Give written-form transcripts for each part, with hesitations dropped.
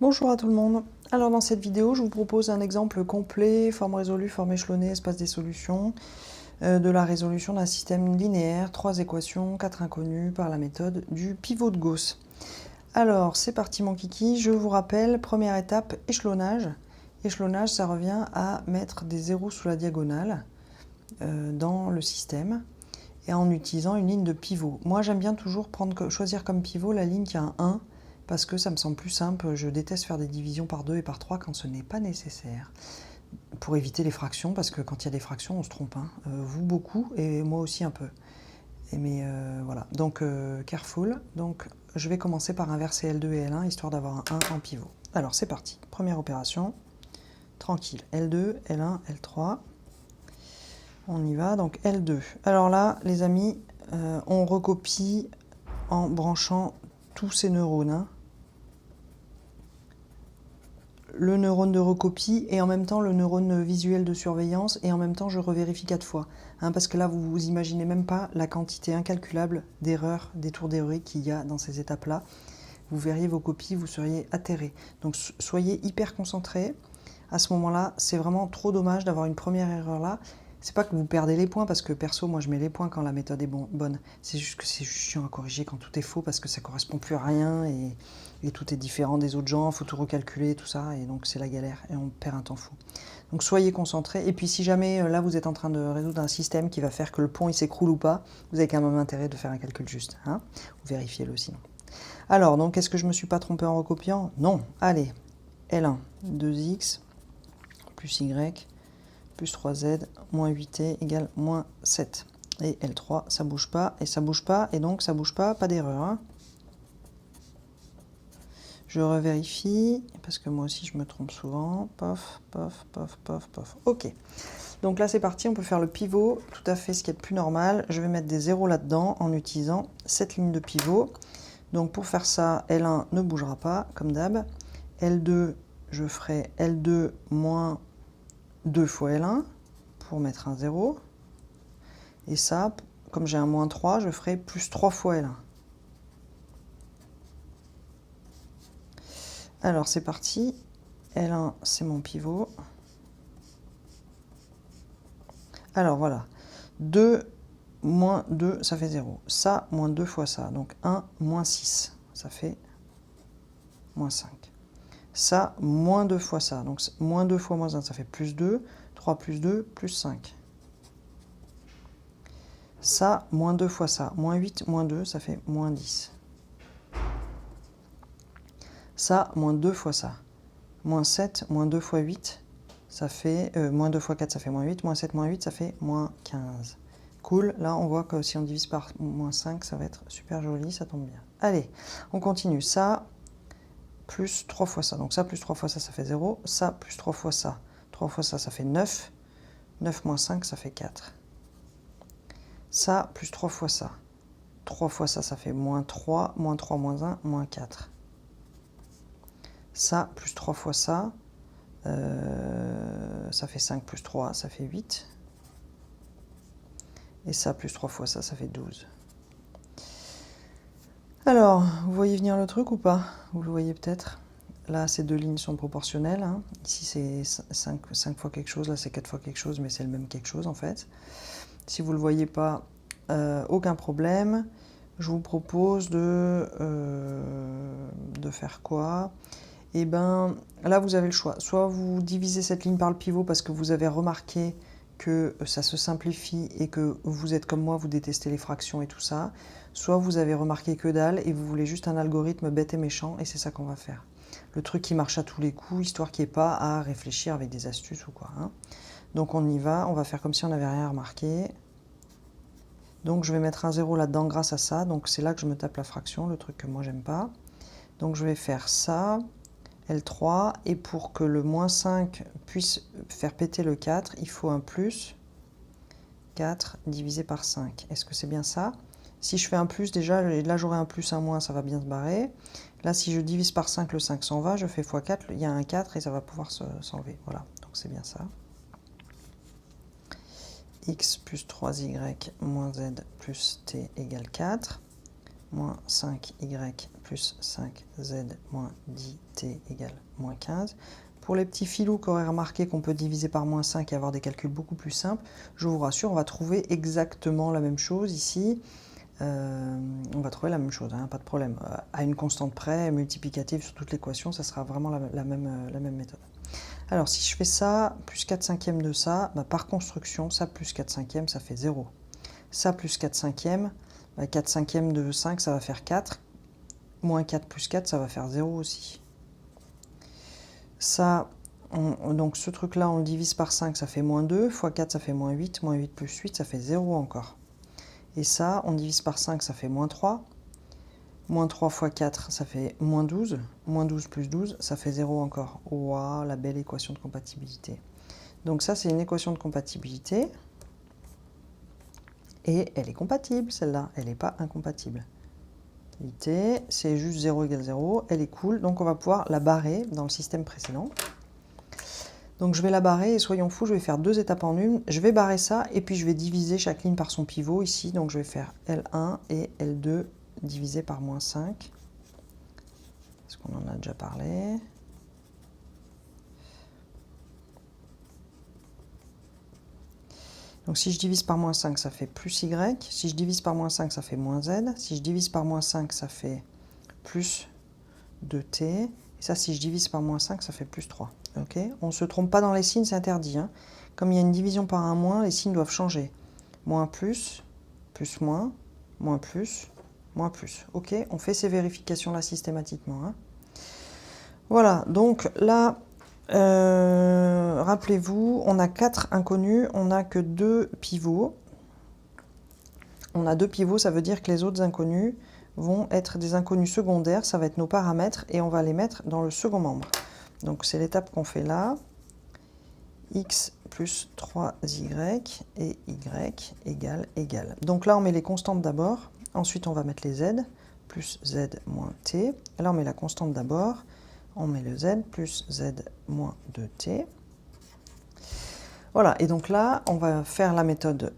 Bonjour à tout le monde. Alors dans cette vidéo, je vous propose un exemple complet, forme résolue, forme échelonnée, espace des solutions, de la résolution d'un système linéaire, 3 équations, 4 inconnues par la méthode du pivot de Gauss. Alors c'est parti mon kiki, je vous rappelle, première étape, échelonnage. Échelonnage, ça revient à mettre des zéros sous la diagonale dans le système et en utilisant une ligne de pivot. Moi j'aime bien toujours choisir comme pivot la ligne qui a un 1, parce que ça me semble plus simple. Je déteste faire des divisions par 2 et par 3 quand ce n'est pas nécessaire. Pour éviter les fractions, parce que quand il y a des fractions, on se trompe. Hein. Vous beaucoup, et moi aussi un peu. Mais voilà, donc careful. Donc je vais commencer par inverser L2 et L1, histoire d'avoir un 1 en pivot. Alors c'est parti, première opération, tranquille. L2, L1, L3. On y va, donc L2. Alors là, les amis, on recopie en branchant tous ces neurones. Hein. Le neurone de recopie et en même temps le neurone visuel de surveillance et en même temps je revérifie 4 fois. Hein, parce que là vous vous imaginez même pas la quantité incalculable d'erreurs, des tours d'erreur qu'il y a dans ces étapes-là. Vous verriez vos copies, vous seriez atterrés. Donc soyez hyper concentrés. À ce moment-là, c'est vraiment trop dommage d'avoir une première erreur là. C'est pas que vous perdez les points, parce que perso, moi je mets les points quand la méthode est bonne. C'est juste que c'est juste chiant à corriger quand tout est faux, parce que ça correspond plus à rien et tout est différent des autres gens, il faut tout recalculer, tout ça, et donc c'est la galère, et on perd un temps fou. Donc soyez concentrés, et puis si jamais là vous êtes en train de résoudre un système qui va faire que le pont il s'écroule ou pas, vous avez quand même intérêt de faire un calcul juste, hein, vérifiez-le sinon. Alors, donc est-ce que je me suis pas trompé en recopiant? Non, allez, L1, 2x, plus y, plus 3z, moins 8t égale moins 7. Et L3, ça bouge pas, et ça bouge pas, et donc ça bouge pas d'erreur. Hein. Je revérifie, parce que moi aussi je me trompe souvent. Pof, pof, pof, pof, pof. Ok. Donc là c'est parti, on peut faire le pivot, tout à fait ce qui est le plus normal. Je vais mettre des zéros là-dedans en utilisant cette ligne de pivot. Donc pour faire ça, L1 ne bougera pas, comme d'hab. L2, je ferai L2 moins 2 fois L1 pour mettre un 0. Et ça, comme j'ai un moins 3, je ferai plus 3 fois L1. Alors c'est parti. L1, c'est mon pivot. Alors voilà. 2 moins 2, ça fait 0. Ça, moins 2 fois ça. Donc 1, moins 6. Ça fait moins 5. Ça, moins 2 fois ça. Donc moins 2 fois moins 1, ça fait plus 2. 3 plus 2, plus 5. Ça, moins 2 fois ça. Moins 8, moins 2, ça fait moins 10. Ça, moins 2 fois ça. Moins 7, moins 2 fois 8, ça fait... moins 2 fois 4, ça fait moins 8. Moins 7, moins 8, ça fait moins 15. Cool. Là, on voit que si on divise par moins 5, ça va être super joli. Ça tombe bien. Allez, on continue. Ça, plus 3 fois ça. Donc ça, plus 3 fois ça, ça fait 0. Ça, plus 3 fois ça. 3 fois ça, ça fait 9. 9 moins 5, ça fait 4. Ça, plus 3 fois ça. 3 fois ça, ça fait moins 3. Moins 3, moins 1, moins 4. Ça, plus 3 fois ça, ça fait 5 plus 3, ça fait 8. Et ça, plus 3 fois ça, ça fait 12. Alors, vous voyez venir le truc ou pas? Vous le voyez peut-être. Là, ces deux lignes sont proportionnelles. Hein. Ici, c'est 5 fois quelque chose. Là, c'est 4 fois quelque chose, mais c'est le même quelque chose, en fait. Si vous ne le voyez pas, aucun problème. Je vous propose de faire quoi? Et bien, là, vous avez le choix. Soit vous divisez cette ligne par le pivot parce que vous avez remarqué que ça se simplifie et que vous êtes comme moi, vous détestez les fractions et tout ça. Soit vous avez remarqué que dalle et vous voulez juste un algorithme bête et méchant, et c'est ça qu'on va faire. Le truc qui marche à tous les coups, histoire qu'il n'y ait pas à réfléchir avec des astuces ou quoi. Hein. Donc on y va, on va faire comme si on n'avait rien remarqué. Donc je vais mettre un 0 là-dedans grâce à ça. Donc c'est là que je me tape la fraction, le truc que moi j'aime pas. Donc je vais faire ça. L3, et pour que le moins 5 puisse faire péter le 4, il faut un plus 4 divisé par 5. Est-ce que c'est bien ça? Si je fais un plus, déjà, là j'aurai un plus, un moins, ça va bien se barrer. Là, si je divise par 5, le 5 s'en va, je fais x 4, il y a un 4 et ça va pouvoir s'enlever. Voilà, donc c'est bien ça. X plus 3y moins z plus t égale 4. Moins 5y plus 5z moins 10t égale moins 15. Pour les petits filous qui auraient remarqué qu'on peut diviser par moins 5 et avoir des calculs beaucoup plus simples, je vous rassure, on va trouver exactement la même chose ici. On va trouver la même chose, hein, pas de problème. À une constante près, multiplicative sur toute l'équation, ça sera vraiment la même méthode. Alors, si je fais ça, plus 4 cinquièmes de ça, bah, par construction, ça plus 4 cinquièmes, ça fait 0. Ça plus 4 cinquièmes, bah, 4 cinquièmes de 5, ça va faire 4. Moins 4 plus 4, ça va faire 0 aussi. Ça, donc ce truc-là, on le divise par 5, ça fait moins 2. Fois 4, ça fait moins 8. Moins 8 plus 8, ça fait 0 encore. Et ça, on divise par 5, ça fait moins 3. Moins 3 fois 4, ça fait moins 12. Moins 12 plus 12, ça fait 0 encore. Waouh, la belle équation de compatibilité. Donc ça, c'est une équation de compatibilité. Et elle est compatible, celle-là. Elle n'est pas incompatible. C'est juste 0 égale 0. Elle est cool. Donc on va pouvoir la barrer dans le système précédent. Donc je vais la barrer et soyons fous, je vais faire 2 étapes en une. Je vais barrer ça et puis je vais diviser chaque ligne par son pivot ici. Donc je vais faire L1 et L2 divisé par moins 5. Parce qu'on en a déjà parlé. Donc si je divise par moins 5, ça fait plus Y. Si je divise par moins 5, ça fait moins Z. Si je divise par moins 5, ça fait plus 2T. Et ça, si je divise par moins 5, ça fait plus 3. Okay, on ne se trompe pas dans les signes, c'est interdit. Hein. Comme il y a une division par un moins, les signes doivent changer. Moins plus moins, moins plus, moins plus. Ok, on fait ces vérifications-là systématiquement. Hein. Voilà, donc là, rappelez-vous, on a 4 inconnus, on n'a que 2 pivots. On a 2 pivots, ça veut dire que les autres inconnus vont être des inconnus secondaires, ça va être nos paramètres, et on va les mettre dans le second membre. Donc c'est l'étape qu'on fait là, x plus 3y et y égale. Donc là on met les constantes d'abord, ensuite on va mettre les z, plus z moins t. Là on met la constante d'abord, on met le z plus z moins 2t. Voilà, et donc là, on va faire la méthode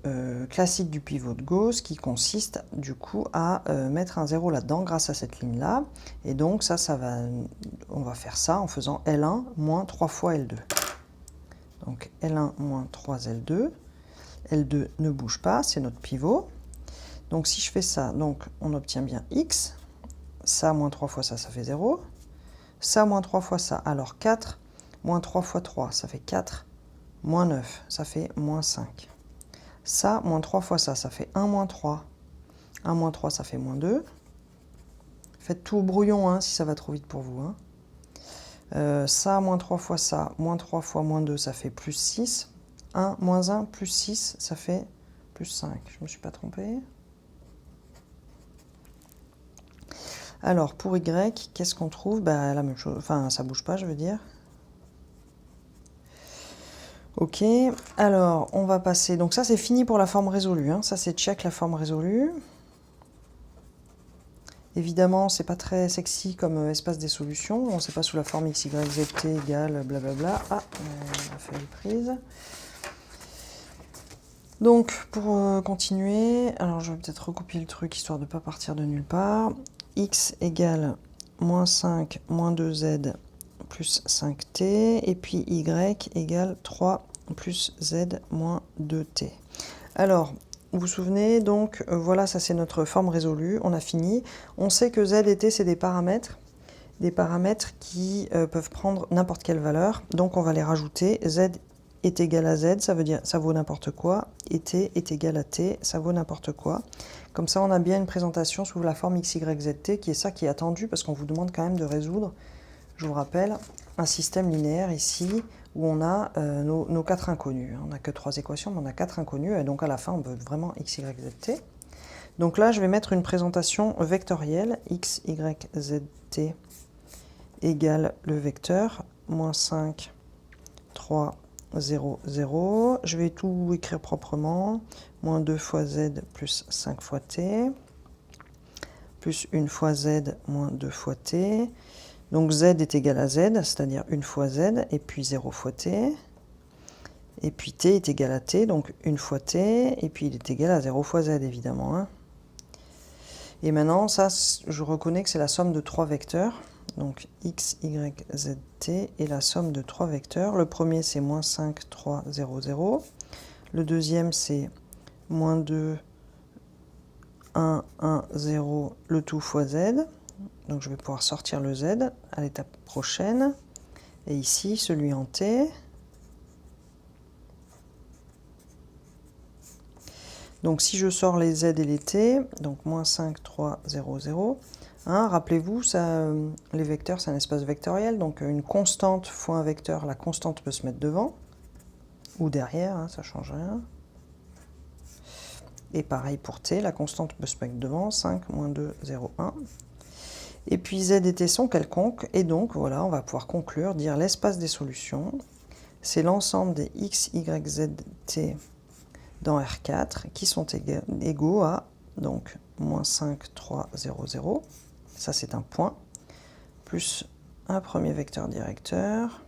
classique du pivot de Gauss qui consiste du coup à mettre un 0 là-dedans grâce à cette ligne-là. Et donc ça on va faire ça en faisant L1 moins 3 fois L2. Donc L1 moins 3L2. L2 ne bouge pas, c'est notre pivot. Donc si je fais ça, donc on obtient bien X. Ça moins 3 fois ça, ça fait 0. Ça moins 3 fois ça, alors 4 moins 3 fois 3, ça fait 4. Moins 9, ça fait moins 5. Ça, moins 3 fois ça, ça fait 1 moins 3. 1 moins 3, ça fait moins 2. Faites tout au brouillon hein, si ça va trop vite pour vous. Hein. Ça, moins 3 fois ça, moins 3 fois moins 2, ça fait plus 6. 1, moins 1, plus 6, ça fait plus 5. Je ne me suis pas trompée. Alors, pour Y, qu'est-ce qu'on trouve? La même chose. Enfin, ça ne bouge pas, je veux dire. Ok, alors on va passer, donc ça c'est fini pour la forme résolue, hein. Ça c'est check la forme résolue. Évidemment, c'est pas très sexy comme espace des solutions, on ne sait pas sous la forme x, y, z, t égale blablabla. Ah, on a fait une prise. Donc pour continuer, alors je vais peut-être recopier le truc histoire de ne pas partir de nulle part. X égale moins 5 moins 2z plus 5t, et puis y égale 3 plus z moins 2t. Alors, vous vous souvenez, donc, voilà, ça c'est notre forme résolue, on a fini. On sait que z et t, c'est des paramètres qui peuvent prendre n'importe quelle valeur, donc on va les rajouter. Z est égal à z, ça veut dire ça vaut n'importe quoi, et t est égal à t, ça vaut n'importe quoi. Comme ça, on a bien une présentation sous la forme x, y, z, t, qui est ça qui est attendu, parce qu'on vous demande quand même de résoudre, je vous rappelle, un système linéaire ici, où on a nos 4 inconnus. On n'a que 3 équations, mais on a 4 inconnus, et donc à la fin, on veut vraiment x, y, z, t. Donc là, je vais mettre une présentation vectorielle, x, y, z, t égale le vecteur, moins 5, 3, 0, 0. Je vais tout écrire proprement, moins 2 fois z plus 5 fois t, plus 1 fois z moins 2 fois t. Donc z est égal à z, c'est-à-dire 1 fois z, et puis 0 fois t. Et puis t est égal à t, donc 1 fois t, et puis il est égal à 0 fois z, évidemment. Hein. Et maintenant, ça, je reconnais que c'est la somme de 3 vecteurs. Donc x, y, z, t est la somme de 3 vecteurs. Le premier, c'est moins 5, 3, 0, 0. Le deuxième, c'est moins 2, 1, 1, 0, le tout fois z. Donc je vais pouvoir sortir le z à l'étape prochaine. Et ici, celui en t. Donc si je sors les z et les t, donc moins 5, 3, 0, 0, hein, rappelez-vous, les vecteurs, c'est un espace vectoriel, donc une constante fois un vecteur, la constante peut se mettre devant, ou derrière, hein, ça ne change rien. Et pareil pour t, la constante peut se mettre devant, 5, moins 2, 0, 1. Et puis z et t sont quelconques, et donc voilà, on va pouvoir conclure, dire l'espace des solutions, c'est l'ensemble des x, y, z, t dans R4 qui sont égaux à donc moins 5, 3, 0, 0. Ça, c'est un point, plus un premier vecteur directeur,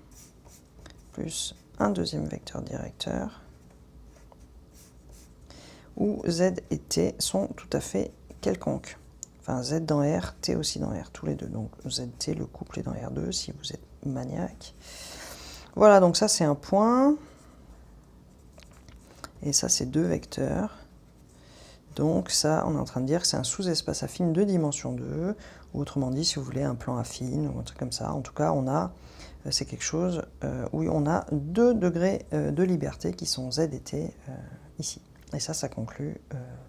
plus un deuxième vecteur directeur, où z et t sont tout à fait quelconques. Enfin, z dans R, t aussi dans R, tous les deux. Donc z, t, le couple est dans R2, si vous êtes maniaque. Voilà, donc ça, c'est un point. Et ça, c'est 2 vecteurs. Donc ça, on est en train de dire que c'est un sous-espace affine de dimension 2, ou autrement dit, si vous voulez, un plan affine, ou un truc comme ça. En tout cas, c'est quelque chose où on a 2 degrés de liberté qui sont z et t ici. Et ça conclut,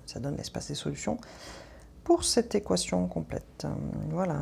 ça donne l'espace des solutions pour cette équation complète. Voilà.